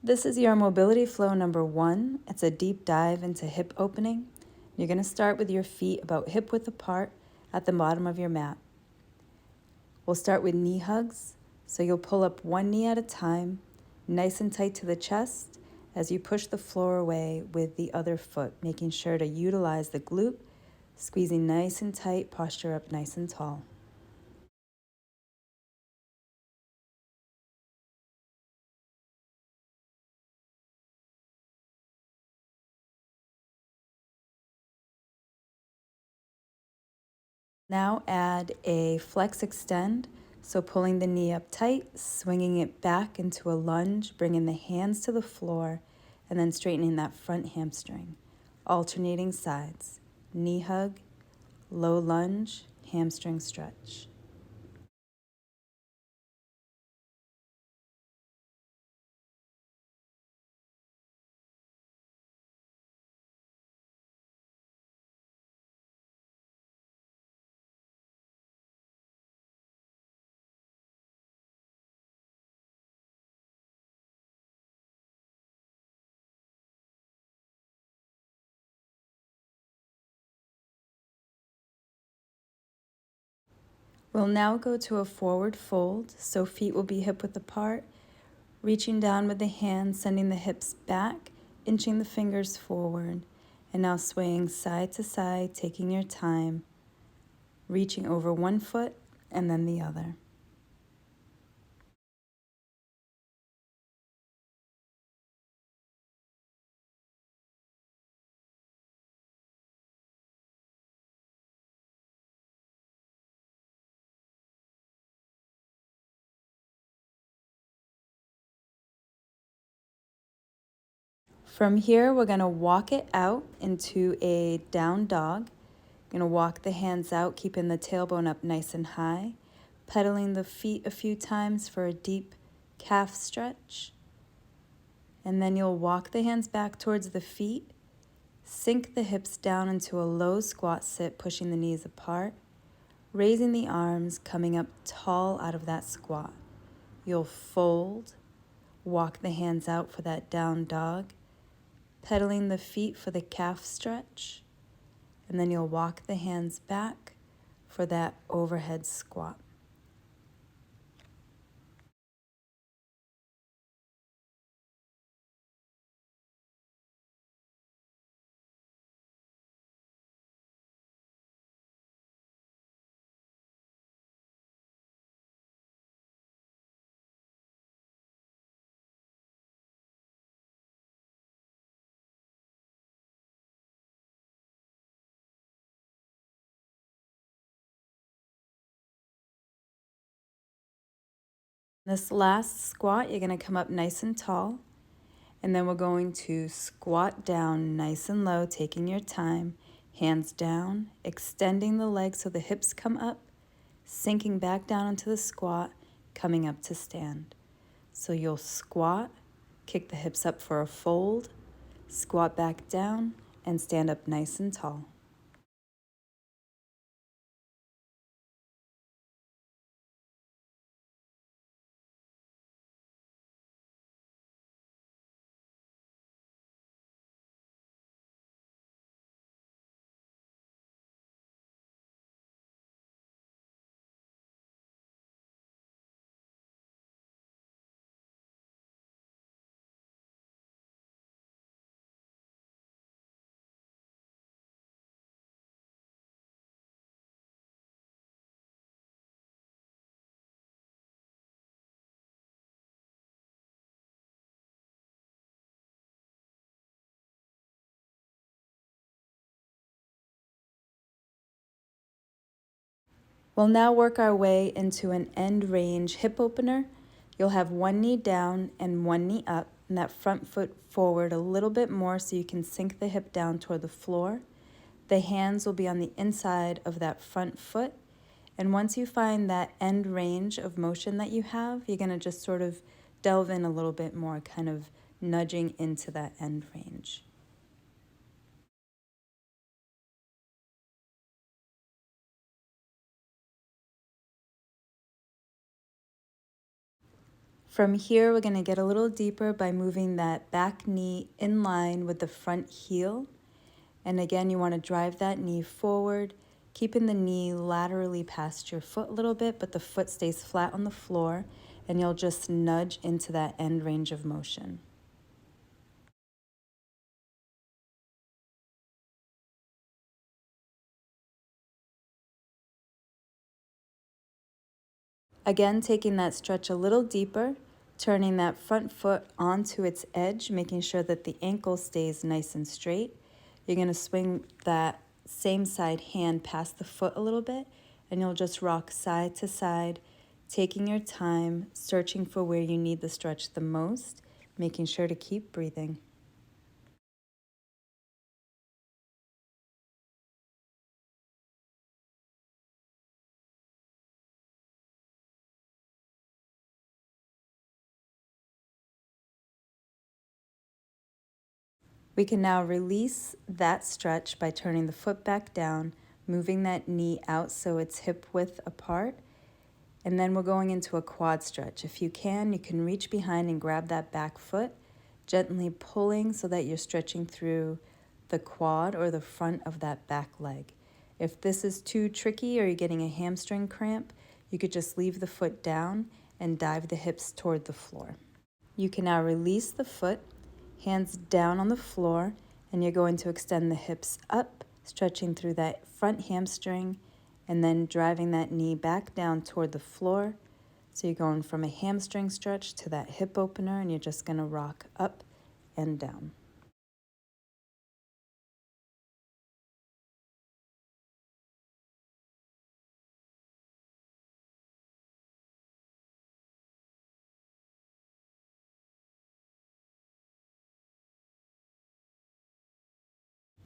This is your mobility flow number 1. It's a deep dive into hip opening. You're going to start with your feet about hip width apart at the bottom of your mat. We'll start with knee hugs. So you'll pull up one knee at a time, nice and tight to the chest as you push the floor away with the other foot, making sure to utilize the glute, squeezing nice and tight, posture up nice and tall. Now add a flex extend, so pulling the knee up tight, swinging it back into a lunge, bringing the hands to the floor, and then straightening that front hamstring. Alternating sides, knee hug, low lunge, hamstring stretch. We'll now go to a forward fold, so feet will be hip width apart, reaching down with the hands, sending the hips back, inching the fingers forward, and now swaying side to side, taking your time, reaching over one foot and then the other. From here, we're going to walk it out into a down dog. You're going to walk the hands out, keeping the tailbone up nice and high, pedaling the feet a few times for a deep calf stretch. And then you'll walk the hands back towards the feet, sink the hips down into a low squat sit, pushing the knees apart, raising the arms, coming up tall out of that squat. You'll fold, walk the hands out for that down dog, pedaling the feet for the calf stretch, and then you'll walk the hands back for that overhead squat. This last squat, you're going to come up nice and tall, and then we're going to squat down nice and low, taking your time, hands down, extending the legs so the hips come up, sinking back down into the squat, coming up to stand. So you'll squat, kick the hips up for a fold, squat back down, and stand up nice and tall. We'll now work our way into an end range hip opener. You'll have one knee down and one knee up, and that front foot forward a little bit more so you can sink the hip down toward the floor. The hands will be on the inside of that front foot. And once you find that end range of motion that you have, you're going to just sort of delve in a little bit more, kind of nudging into that end range. From here, we're going to get a little deeper by moving that back knee in line with the front heel. And again, you want to drive that knee forward, keeping the knee laterally past your foot a little bit, but the foot stays flat on the floor, and you'll just nudge into that end range of motion. Again, taking that stretch a little deeper, turning that front foot onto its edge, making sure that the ankle stays nice and straight. You're going to swing that same side hand past the foot a little bit, and you'll just rock side to side, taking your time, searching for where you need the stretch the most, making sure to keep breathing. We can now release that stretch by turning the foot back down, moving that knee out so it's hip width apart, and then we're going into a quad stretch. If you can reach behind and grab that back foot, gently pulling so that you're stretching through the quad or the front of that back leg. If this is too tricky or you're getting a hamstring cramp, you could just leave the foot down and dive the hips toward the floor. You can now release the foot, hands down on the floor, and you're going to extend the hips up, stretching through that front hamstring, and then driving that knee back down toward the floor. So you're going from a hamstring stretch to that hip opener, and you're just going to rock up and down.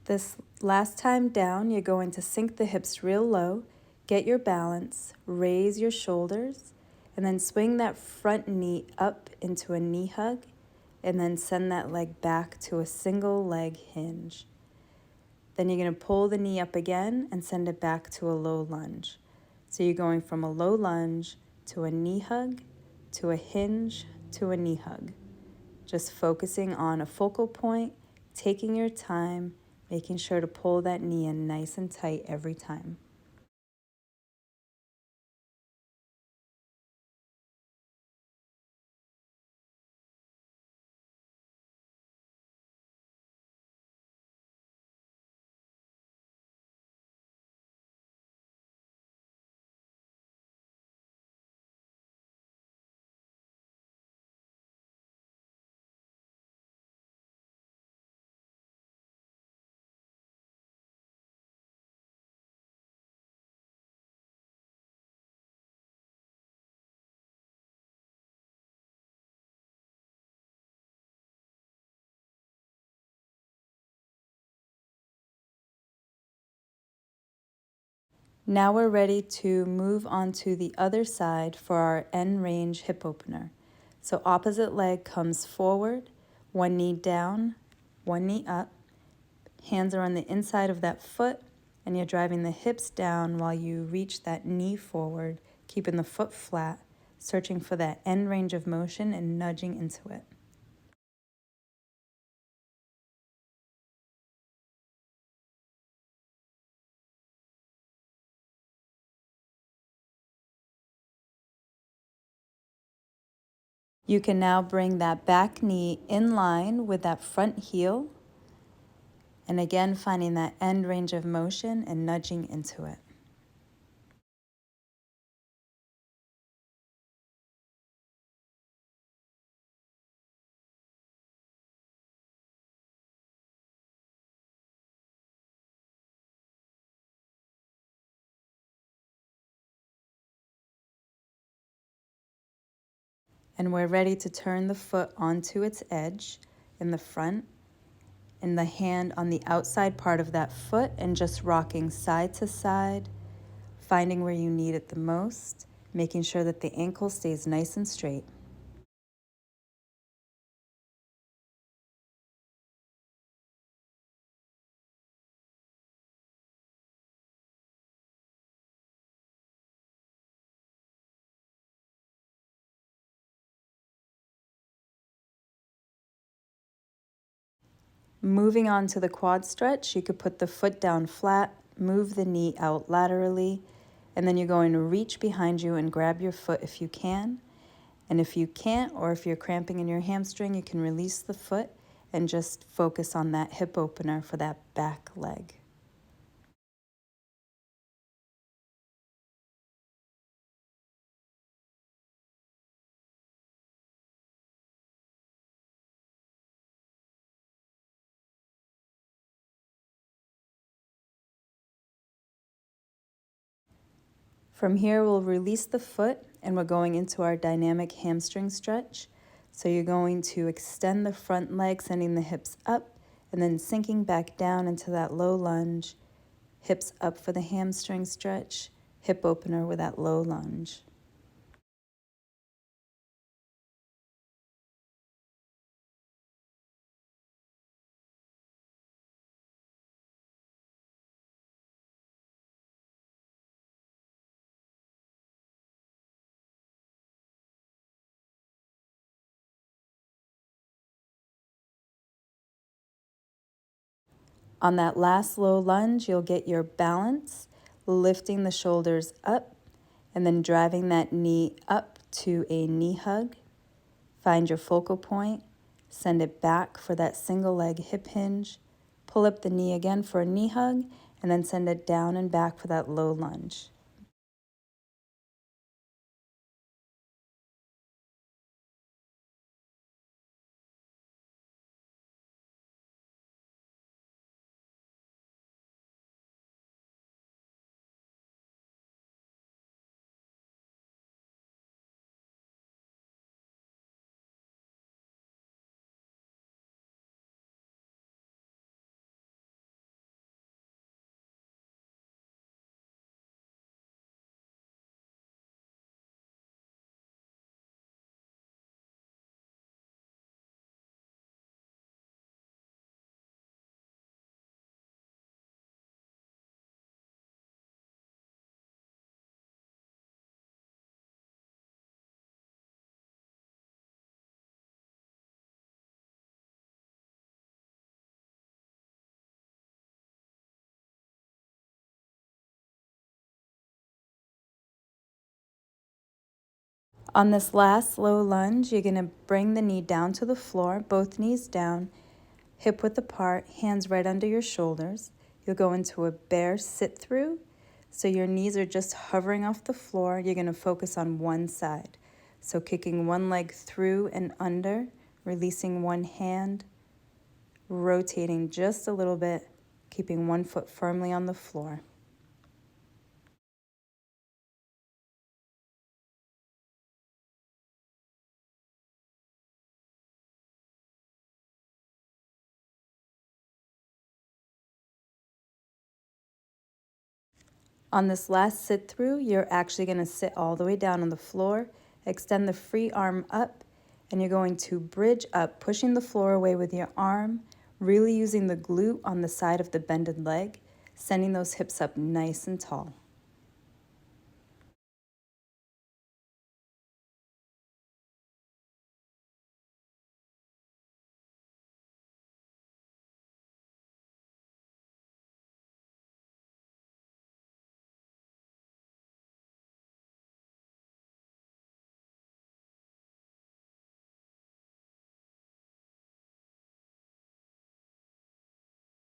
This last time down, you're going to sink the hips real low, get your balance, raise your shoulders, and then swing that front knee up into a knee hug, and then send that leg back to a single leg hinge. Then you're going to pull the knee up again and send it back to a low lunge. So you're going from a low lunge to a knee hug, to a hinge, to a knee hug. Just focusing on a focal point, taking your time, making sure to pull that knee in nice and tight every time. Now we're ready to move on to the other side for our end range hip opener. So opposite leg comes forward, one knee down, one knee up. Hands are on the inside of that foot, and you're driving the hips down while you reach that knee forward, keeping the foot flat, searching for that end range of motion and nudging into it. You can now bring that back knee in line with that front heel, and again finding that end range of motion and nudging into it. And we're ready to turn the foot onto its edge in the front, and the hand on the outside part of that foot, and just rocking side to side, finding where you need it the most, making sure that the ankle stays nice and straight. Moving on to the quad stretch, you could put the foot down flat, move the knee out laterally, and then you're going to reach behind you and grab your foot if you can. And if you can't, or if you're cramping in your hamstring, you can release the foot and just focus on that hip opener for that back leg. From here, we'll release the foot and we're going into our dynamic hamstring stretch. So you're going to extend the front leg, sending the hips up and then sinking back down into that low lunge. Hips up for the hamstring stretch, hip opener with that low lunge. On that last low lunge, you'll get your balance, lifting the shoulders up and then driving that knee up to a knee hug. Find your focal point, send it back for that single leg hip hinge, pull up the knee again for a knee hug, and then send it down and back for that low lunge. On this last low lunge, you're going to bring the knee down to the floor, both knees down, hip width apart, hands right under your shoulders. You'll go into a bear sit through. So your knees are just hovering off the floor. You're going to focus on one side. So kicking one leg through and under, releasing one hand, rotating just a little bit, keeping one foot firmly on the floor. On this last sit through, you're actually going to sit all the way down on the floor, extend the free arm up, and you're going to bridge up, pushing the floor away with your arm, really using the glute on the side of the bended leg, sending those hips up nice and tall.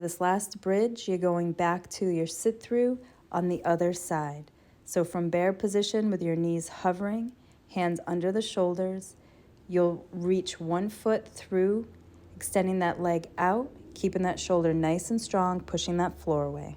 This last bridge, you're going back to your sit through on the other side. So from bear position with your knees hovering, hands under the shoulders, you'll reach one foot through, extending that leg out, keeping that shoulder nice and strong, pushing that floor away.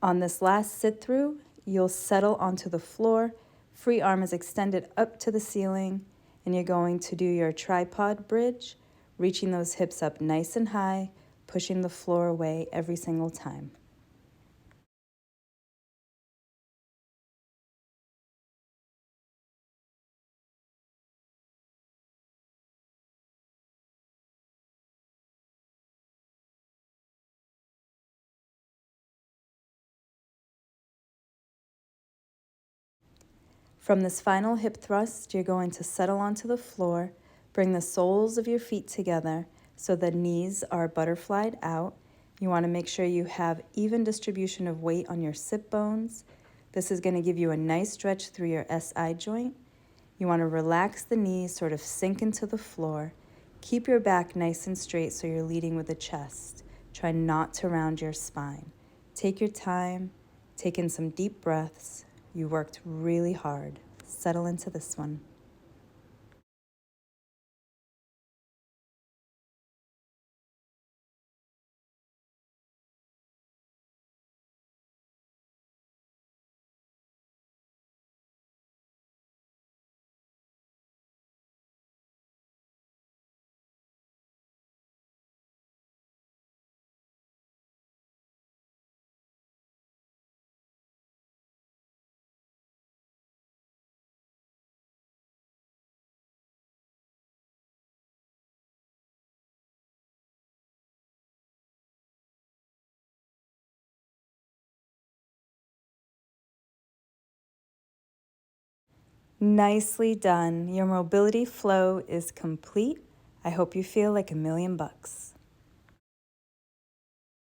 On this last sit through, you'll settle onto the floor, free arm is extended up to the ceiling, and you're going to do your tripod bridge, reaching those hips up nice and high, pushing the floor away every single time. From this final hip thrust, you're going to settle onto the floor, bring the soles of your feet together so the knees are butterflied out. You want to make sure you have even distribution of weight on your sit bones. This is going to give you a nice stretch through your SI joint. You want to relax the knees, sort of sink into the floor. Keep your back nice and straight so you're leading with the chest. Try not to round your spine. Take your time, take in some deep breaths. You worked really hard. Settle into this one. Nicely done. Your mobility flow is complete. I hope you feel like $1,000,000.